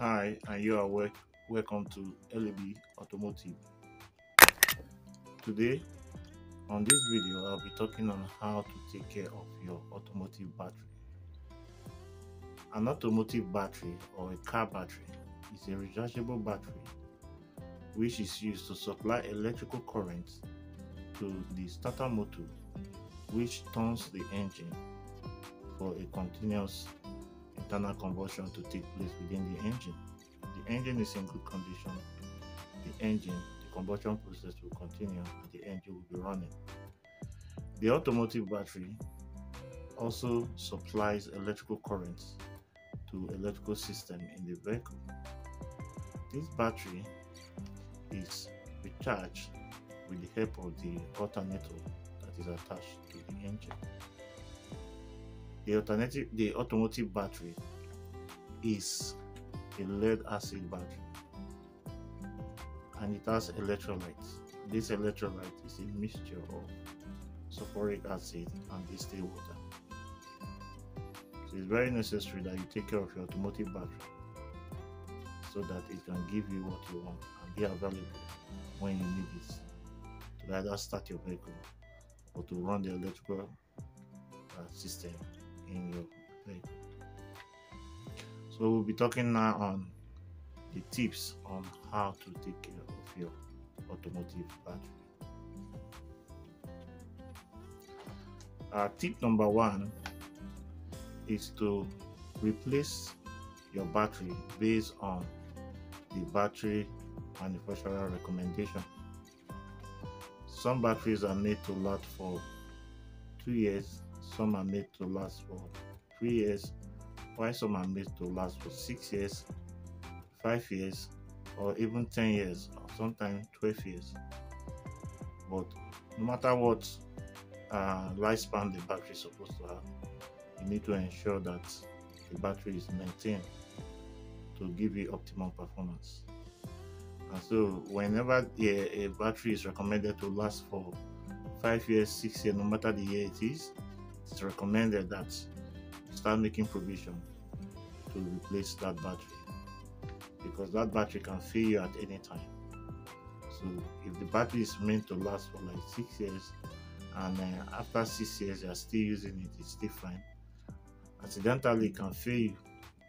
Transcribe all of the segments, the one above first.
Hi, and you are welcome to ELLY-B Automotive. Today, on this video, I'll be talking on how to take care of your automotive battery. An automotive battery or a car battery is a rechargeable battery which is used to supply electrical current to the starter motor, which turns the engine for a continuous internal combustion to take place within the engine. The engine is in good condition. The combustion process will continue and the engine will be running. The automotive battery also supplies electrical currents to electrical system in the vehicle. This battery is recharged with the help of the alternator that is attached to the engine. The automotive battery is a lead acid battery and it has electrolytes. This electrolyte is a mixture of sulfuric acid and distilled water. So it's very necessary that you take care of your automotive battery so that it can give you what you want and be available when you need it to either start your vehicle or to run the electrical system in your vehicle. So we'll be talking now on the tips on how to take care of your automotive battery. Tip number 1 is to replace your battery based on the battery manufacturer recommendation. Some batteries are made to last for 2 years, some are made to last for 3 years, while some are made to last for 6 years, 5 years, or even 10 years, or sometimes 12 years. But no matter what lifespan the battery is supposed to have, you need to ensure that the battery is maintained to give you optimum performance. And so whenever a battery is recommended to last for 5 years, 6 years, no matter the year it is, it's recommended that you start making provision to replace that battery, because that battery can fail you at any time. So if the battery is meant to last for like 6 years and after 6 years you are still using it, it's still fine, accidentally it can fail you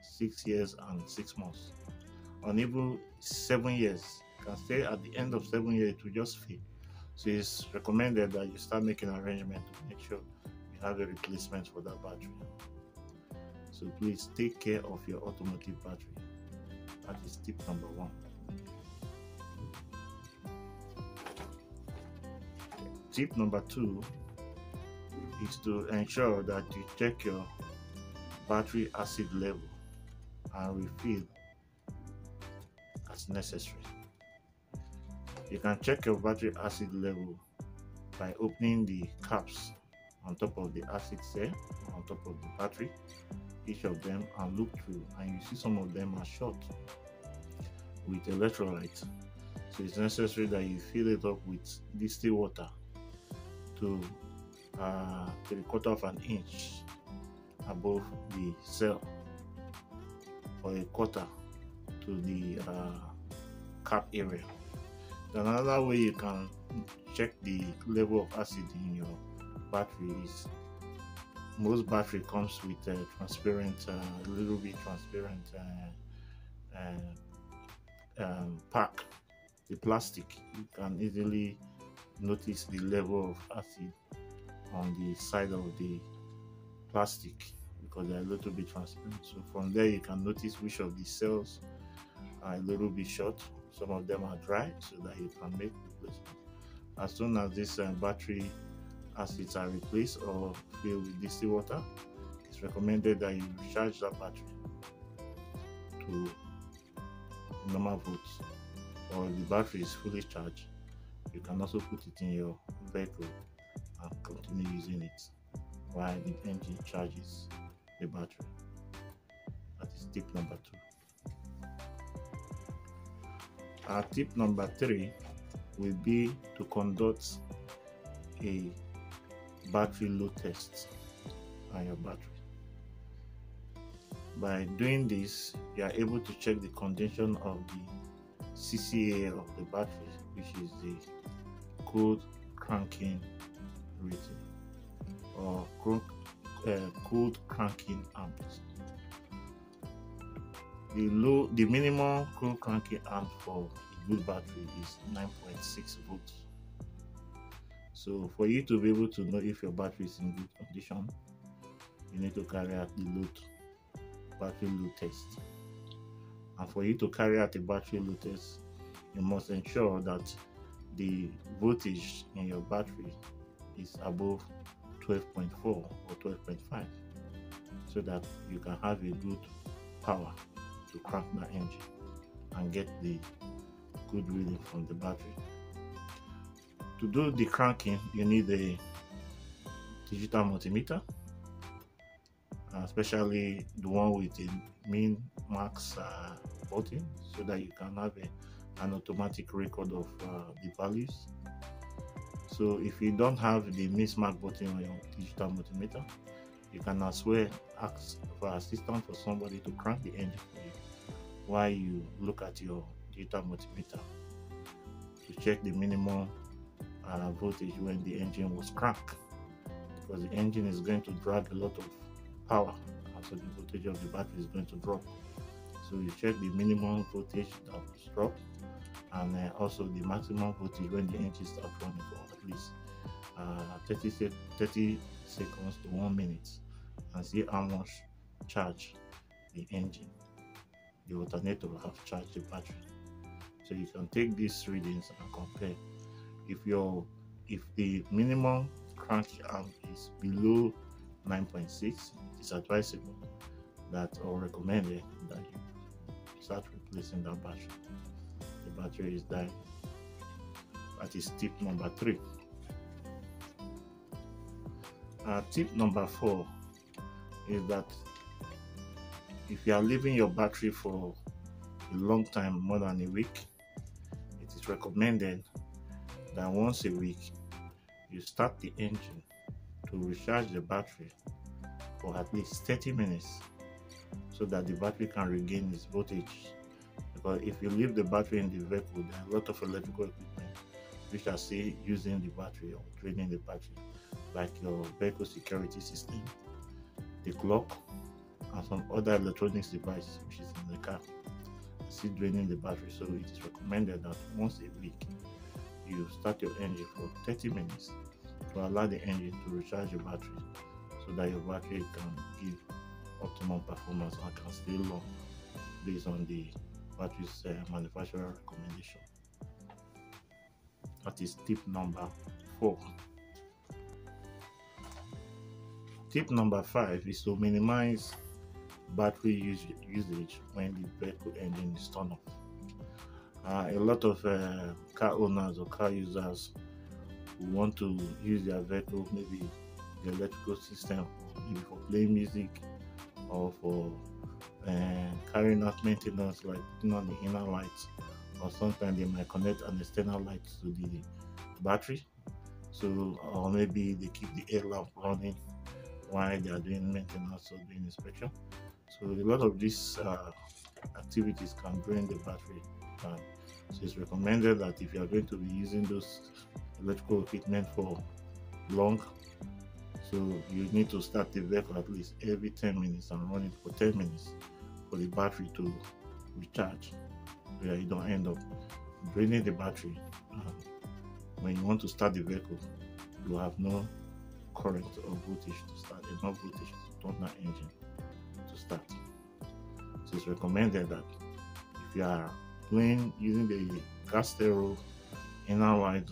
6 years and 6 months, or even 7 years. You can say at the end of 7 years it will just fail. So it's recommended that you start making arrangements to make sure you have a replacement for that battery. So please take care of your automotive battery. That is tip number 1. Tip number 2 is to ensure that you check your battery acid level and refill as necessary. You can check your battery acid level by opening the caps on top of the acid cell, on top of the battery, each of them, and look through, and you see some of them are short with electrolytes. So it's necessary that you fill it up with distilled water to 3/4 of an inch above the cell, or 1/4 to the cap area. Then another way you can check the level of acid in your battery is, most battery comes with a transparent, a little bit transparent pack, the plastic. You can easily notice the level of acid on the side of the plastic because they're a little bit transparent. So from there you can notice which of the cells are a little bit short. Some of them are dry, so that you can make replacement. As soon as this battery acids are replaced or filled with distilled water, it's recommended that you recharge that battery to normal volts. Or if the battery is fully charged, you can also put it in your vehicle and continue using it while the engine charges the battery. That is tip number 2. Tip number 3 will be to conduct a battery load test on your battery. By doing this, you are able to check the condition of the CCA of the battery, which is the cold cranking rating, or cold cranking amp. The minimum cold cranking amp for a good battery is 9.6 volts. So for you to be able to know if your battery is in good condition, you need to carry out the battery load test. And for you to carry out a battery load test, you must ensure that the voltage in your battery is above 12.4 or 12.5, so that you can have a good power to crank the engine and get the good reading from the battery. To do the cranking, you need a digital multimeter, especially the one with a min max button, so that you can have an automatic record of the values. So if you don't have the min max button on your digital multimeter, you can as well ask for assistance for somebody to crank the engine for you while you look at your digital multimeter to check the minimum voltage when the engine was cranked, because the engine is going to drag a lot of power, and so the voltage of the battery is going to drop. So you check the minimum voltage that was dropped, and also the maximum voltage when the engine starts running for at least 30 seconds to 1 minute, and see how much charge the engine, the alternator, will have charged the battery. So you can take these readings and compare. If the minimum cranking amp is below 9.6, it is advisable that, or recommended, that you start replacing that battery. The battery is dying. That is tip number 3. Tip number 4 is that if you are leaving your battery for a long time, more than a week, it is recommended that once a week you start the engine to recharge the battery for at least 30 minutes, so that the battery can regain its voltage. Because if you leave the battery in the vehicle, there are a lot of electrical equipment which are still using the battery or draining the battery, like your vehicle security system, the clock, and some other electronics device which is in the car, still draining the battery. So it is recommended that once a week you start your engine for 30 minutes to allow the engine to recharge your battery, so that your battery can give optimum performance and can stay long based on the battery's manufacturer recommendation. That is tip number 4. Tip number 5 is to minimize battery usage when the vehicle engine is turned off. A lot of car owners or car users who want to use their vehicle, maybe the electrical system, maybe for playing music or for carrying out maintenance, like putting on the inner lights, or sometimes they might connect an external light to the battery. So, or maybe they keep the air lamp running while they are doing maintenance or doing inspection. So a lot of these activities can drain the battery. So it's recommended that if you are going to be using those electrical equipment for long, so you need to start the vehicle at least every 10 minutes and run it for 10 minutes for the battery to recharge, so that you don't end up draining the battery. When you want to start the vehicle, you have no current or voltage to start, enough voltage to turn that engine to start. So it's recommended that if you are using the gas stereo, inner light,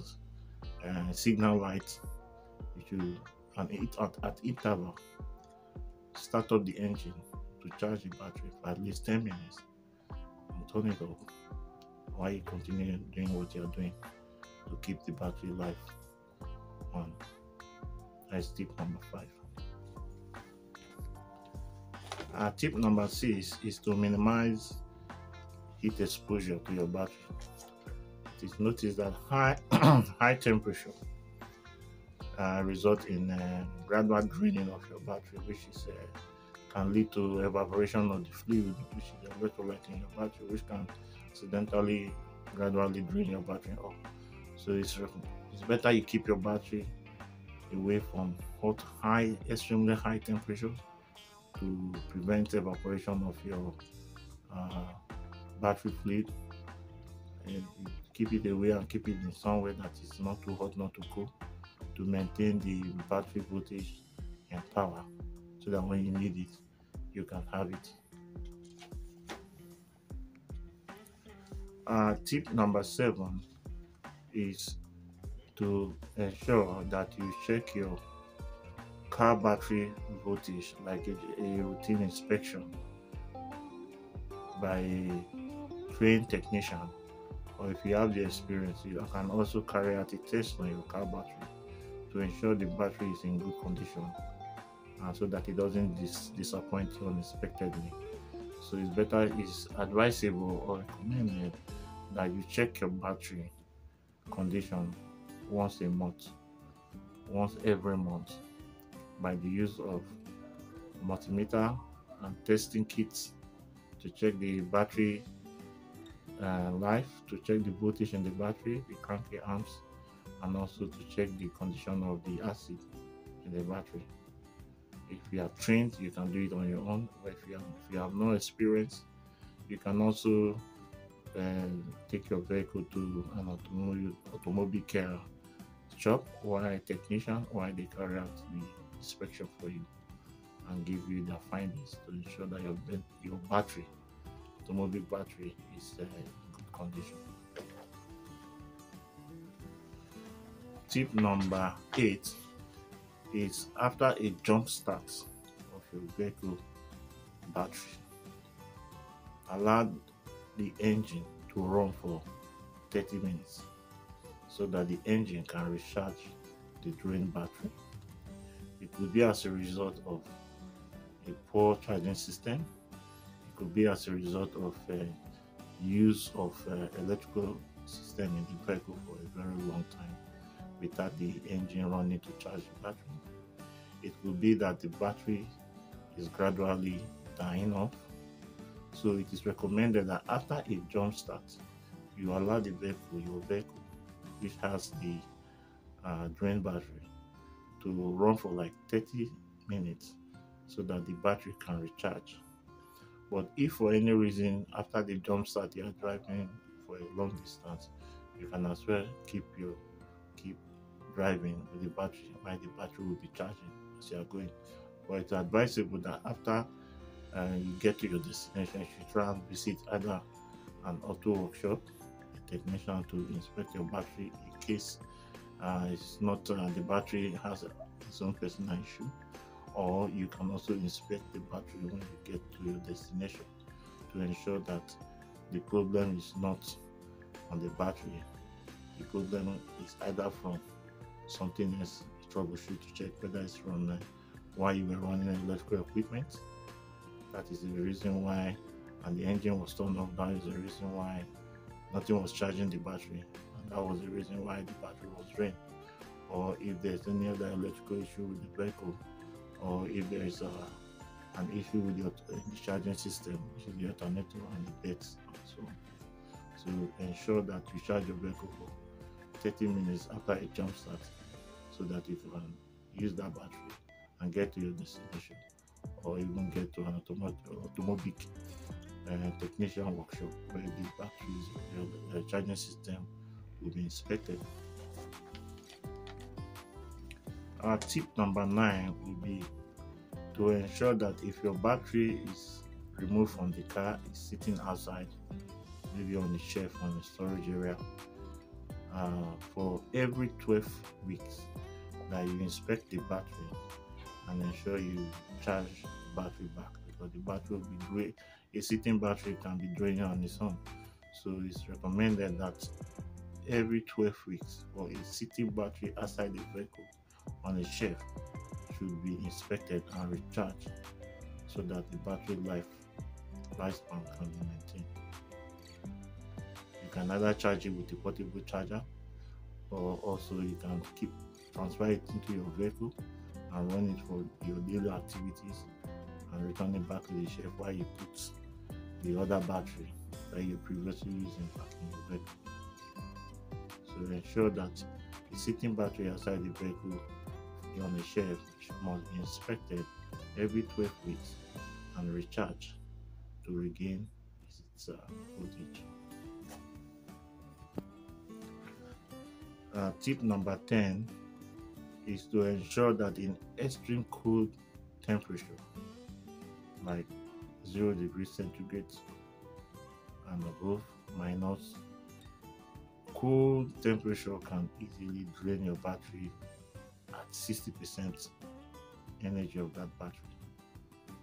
signal light, at interval, start up the engine to charge the battery for at least 10 minutes and turn it off while you continue doing what you are doing to keep the battery life on. That's tip number 5. Tip number 6 is to minimize heat exposure to your battery. It is noticed that high temperature result in gradual draining of your battery, which is can lead to evaporation of the fluid, which is the electrolyte in your battery, which can accidentally gradually drain your battery off. So it's better you keep your battery away from extremely high temperatures to prevent evaporation of your uh, battery fluid. And you keep it away and keep it in somewhere that is not too hot, not too cold, to maintain the battery voltage and power, so that when you need it, you can have it. Tip number 7 is to ensure that you check your car battery voltage, like a routine inspection by a trained technician, or if you have the experience, you can also carry out a test on your car battery to ensure the battery is in good condition, so that it doesn't disappoint you unexpectedly. So it's advisable or recommended that you check your battery condition once a month, once every month, by the use of multimeter and testing kits to check the battery life, to check the voltage in the battery, the cranky arms, and also to check the condition of the acid in the battery. If you are trained, you can do it on your own. But if you have no experience, you can also take your vehicle to an automobile care shop or a technician, or they carry out the inspection for you and give you their findings to ensure that your automobile battery, is in good condition. Tip number 8 is, after a jump start of your vehicle battery, allow the engine to run for 30 minutes so that the engine can recharge the drained battery. It could be as a result of a poor charging system. It could be as a result of use of electrical system in the vehicle for a very long time without the engine running to charge the battery. It could be that the battery is gradually dying off. So it is recommended that after a jump start, you allow your vehicle, which has the drain battery, to run for like 30 minutes so that the battery can recharge. But if for any reason after the jump start you are driving for a long distance, you can as well keep driving with the battery, while the battery will be charging as you are going. But it's advisable that after you get to your destination, you should try and visit either an auto workshop, a technician, to inspect your battery in case it's not the battery has its own personal issue. Or you can also inspect the battery when you get to your destination to ensure that the problem is not on the battery. The problem is either from something else, troubleshoot to check whether it's from why you were running electrical equipment. That is the reason why, and the engine was turned off. That is the reason why nothing was charging the battery, and that was the reason why the battery was drained. Or if there's any other electrical issue with the vehicle, or if there is an issue with the charging system, which is the alternator and the beds, and so on. So ensure that you charge your vehicle for 30 minutes after a jump start, so that you can use that battery and get to your destination, or even get to an automobile technician workshop where the batteries, the charging system, will be inspected. Our tip number 9 will be to ensure that if your battery is removed from the car, is sitting outside, maybe on the shelf on the storage area, for every 12 weeks, that you inspect the battery and ensure you charge the battery back, because the battery will be drained. A sitting battery can be draining on its own. So it's recommended that every 12 weeks, for a sitting battery outside the vehicle on a shelf, should be inspected and recharged so that the battery lifespan can be maintained. You can either charge it with a portable charger, or also you can transfer it into your vehicle and run it for your daily activities and return it back to the shelf while you put the other battery that you previously using back in your vehicle. So ensure that the sitting battery outside the vehicle on the shelf must be inspected every 12 weeks and recharged to regain its voltage. Tip number 10 is to ensure that in extreme cold temperature like 0 degrees centigrade and above, minus, cold temperature can easily drain your battery at 60% energy of that battery.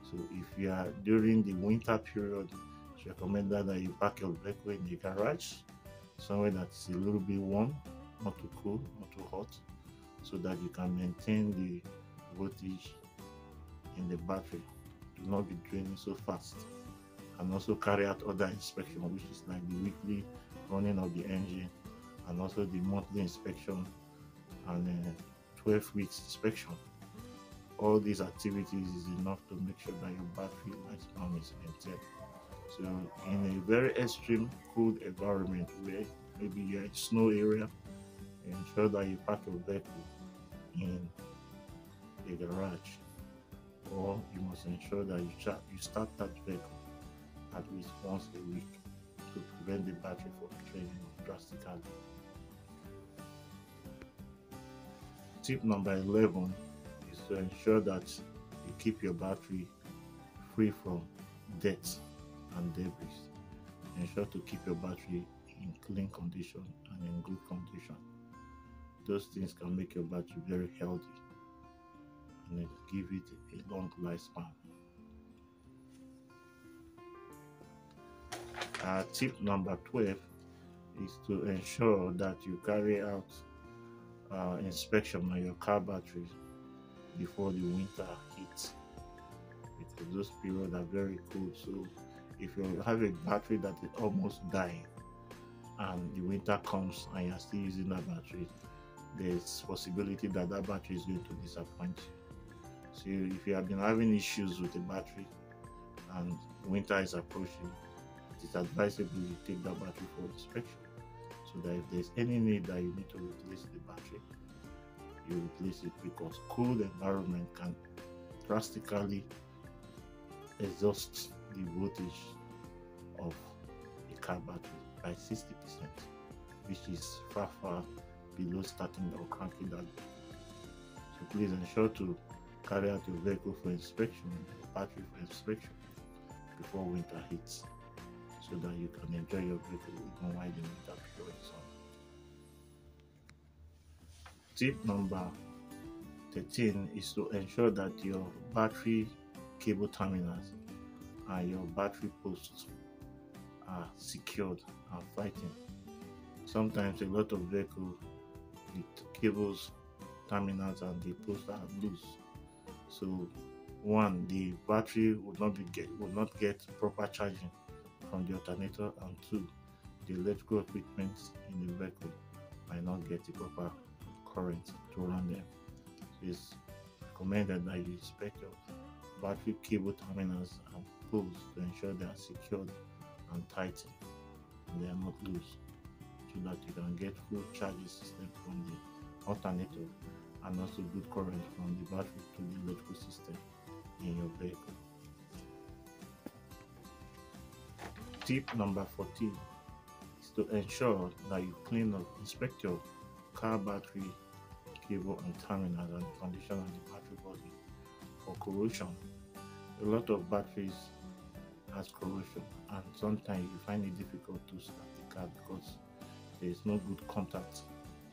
So if you are during the winter period, it's recommended that you park your vehicle in the garage, somewhere that's a little bit warm, not too cold, not too hot, so that you can maintain the voltage in the battery to not be draining so fast, and also carry out other inspection, which is like the weekly running of the engine and also the monthly inspection and 12 weeks inspection. All these activities is enough to make sure that your battery lifespan is maintained. So in a very extreme cold environment where maybe you're in a snow area, ensure that you park your vehicle in a garage, or you must ensure that you start that vehicle at least once a week to prevent the battery from draining drastically. Tip number 11 is to ensure that you keep your battery free from dirt and debris. Ensure to keep your battery in clean condition and in good condition. Those things can make your battery very healthy and give it a long lifespan. Tip number 12 is to ensure that you carry out inspection on your car batteries before the winter heat, because those periods are very cold. So if you have a battery that is almost dying and the winter comes and you're still using that battery, there's possibility that that battery is going to disappoint you. So if you have been having issues with the battery and winter is approaching, it is advisable you take that battery for inspection, so that if there's any need that you need to replace the battery, you replace it, because cold environment can drastically exhaust the voltage of a car battery by 60%, which is far below starting or cranking that vehicle. So please ensure to carry out your vehicle for inspection, your battery for inspection before winter hits, so that you can enjoy your vehicle even while the winter period is on. Tip number 13 is to ensure that your battery cable terminals and your battery posts are secured and fighting. Sometimes a lot of vehicles, the cables, terminals and the posts are loose. So one, the battery will not get proper charging from the alternator, and two, the electrical equipment in the vehicle might not get the proper current to run them. It's recommended that you inspect your battery cable terminals and poles to ensure they are secured and tightened and they are not loose, so that you can get full charging system from the alternator and also good current from the battery to the electrical system in your vehicle. Tip number 14 is to ensure that you inspect your car battery cable and terminal and the condition of the battery body for corrosion. A lot of batteries has corrosion, and sometimes you find it difficult to start the car because there is no good contact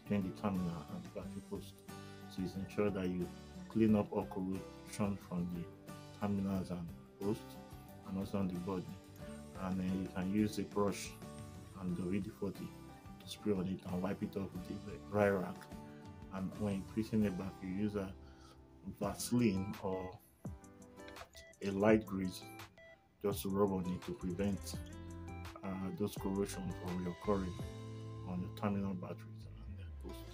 between the terminal and the battery post. So it's ensure that you clean up all corrosion from the terminals and post and also on the body, and then you can use a brush and the WD-40 to spray on it and wipe it off with a dry rag. And when you're pressing it back, you use a Vaseline or a light grease just to rub on it to prevent those corrosion from reoccurring on the terminal batteries and the post.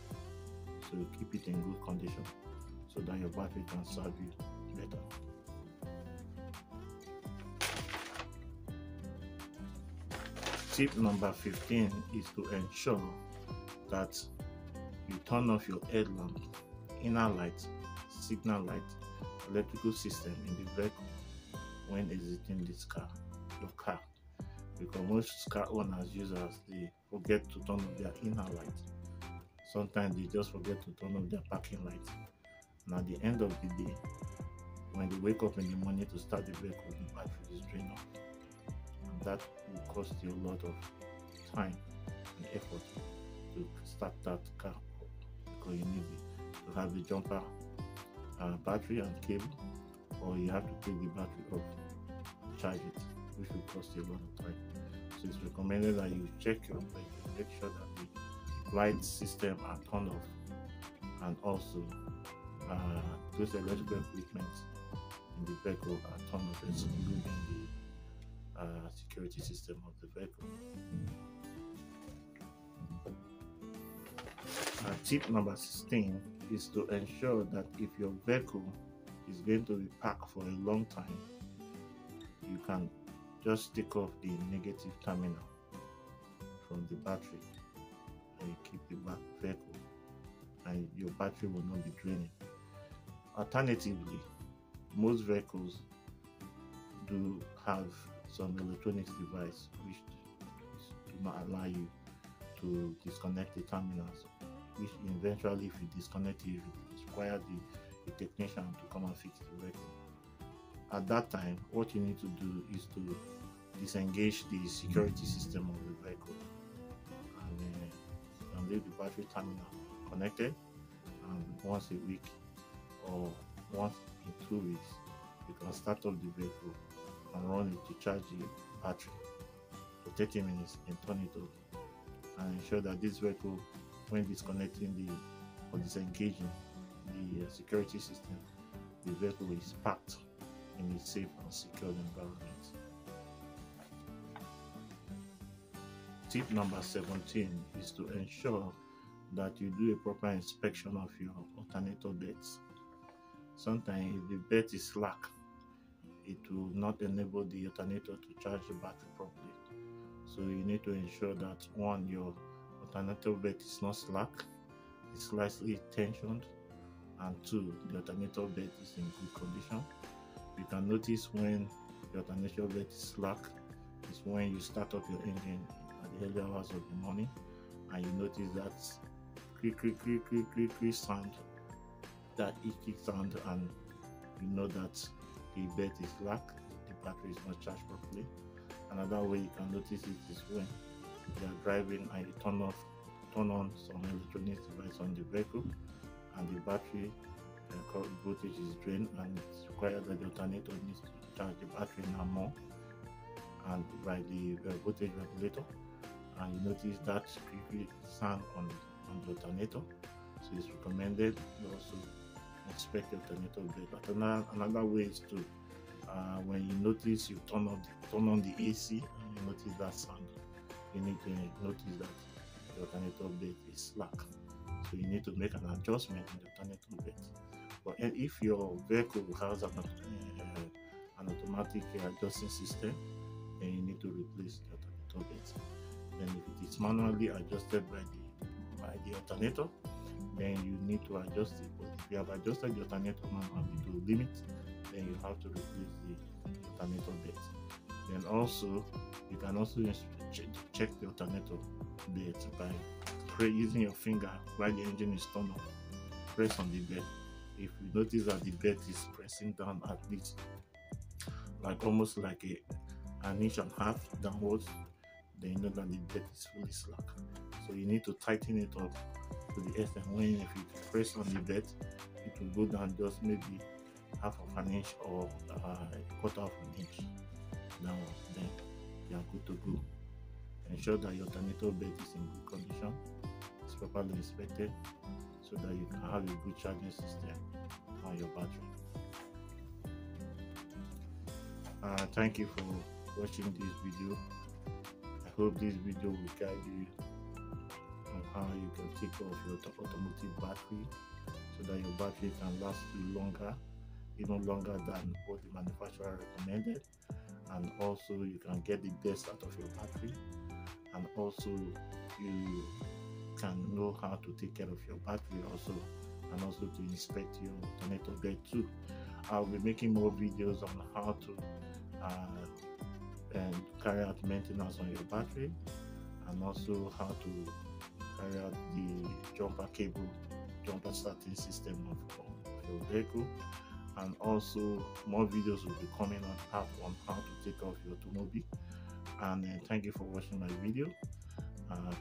So keep it in good condition so that your battery can serve you better. Tip number 15 is to ensure that you turn off your headlamp, inner light, signal light, electrical system in the vehicle when exiting your car. Because most car owners, users, they forget to turn off their inner light. Sometimes they just forget to turn off their parking light. And at the end of the day, when they wake up in the morning to start the vehicle, the battery is drained off. And that will cost you a lot of time and effort to start that car up, because you need to have the jumper battery and cable, or you have to take the battery off and charge it, which will cost you a lot of time. So it's recommended that you check your vehicle, make sure that the light system are turned off, and also those electrical equipment in the vehicle are turned off, excluding the security system of the vehicle. Tip number 16 is to ensure that if your vehicle is going to be parked for a long time, you can just take off the negative terminal from the battery and you keep the vehicle, and your battery will not be draining. Alternatively, most vehicles do have some electronics device which do not allow you to disconnect the terminals, which eventually, if you disconnect it, it requires the technician to come and fix the vehicle. At that time, what you need to do is to disengage the security system of the vehicle and leave the battery terminal connected, and once a week or once in 2 weeks you can start up the vehicle and run it to charge the battery for 30 minutes and turn it off, and ensure that this vehicle, when disconnecting or disengaging the security system, the vehicle is parked in a safe and secure environment. Tip number 17 is to ensure that you do a proper inspection of your alternator belts. Sometimes if the belt is slack, it will not enable the alternator to charge the battery properly. So you need to ensure that, one, your alternator belt is not slack, it's slightly tensioned, and two, the alternator belt is in good condition. You can notice when the alternator belt is slack is when you start up your engine at the early hours of the morning, and you notice that creak sound, that icky sound, and you know that the belt is slack, the battery is not charged properly. Another way you can notice it is when you are driving and you turn on some electronic device on the vehicle, and the battery voltage is drained, and it's required that the alternator needs to charge the battery now more, and by the voltage regulator, and you notice that creaky sound on the alternator. So it's recommended you also inspect the alternator belt. But another way is to when you notice you turn on the AC and you notice that sound, you need to notice that the alternator belt is slack. So you need to make an adjustment in the alternator belt. But if your vehicle has an automatic adjusting system, then you need to replace the alternator belt. Then if it is manually adjusted by the alternator, then you need to adjust it. But if you have adjusted the alternator manually to limit, then you have to replace the alternator belt. Then also, you can also check the alternator belt by using your finger while the engine is turned on. Press on the belt. If you notice that the belt is pressing down at least almost like an inch and a half downwards, then you know that the belt is fully slack. So you need to tighten it up to the extent when if you press on the belt, it will go down just maybe half of an inch or a quarter of an inch downward. Then you are good to go. Ensure that your alternator belt is in good condition, it's properly inspected, so that you can have a good charging system on your battery. Thank you for watching this video. I hope this video will guide you on how you can take off your automotive battery so that your battery can last you longer, even longer than what the manufacturer recommended, and also you can get the best out of your battery and also you can know how to take care of your battery also, and also to inspect your alternator there too. I'll be making more videos on how to carry out maintenance on your battery, and also how to carry out the jumper starting system of your vehicle. And also more videos will be coming on how to take off your automobile. And thank you for watching my video.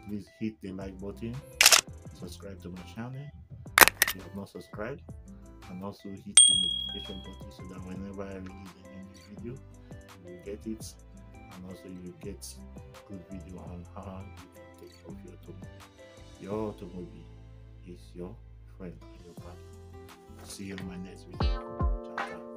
Please hit the like button, subscribe to my channel if you have not subscribed, and also hit the notification button so that whenever I release any new video, you will get it, and also you will get good video on how you can take care of your automobile. Your automobile is your friend and your partner. See you in my next video. Ciao, ciao.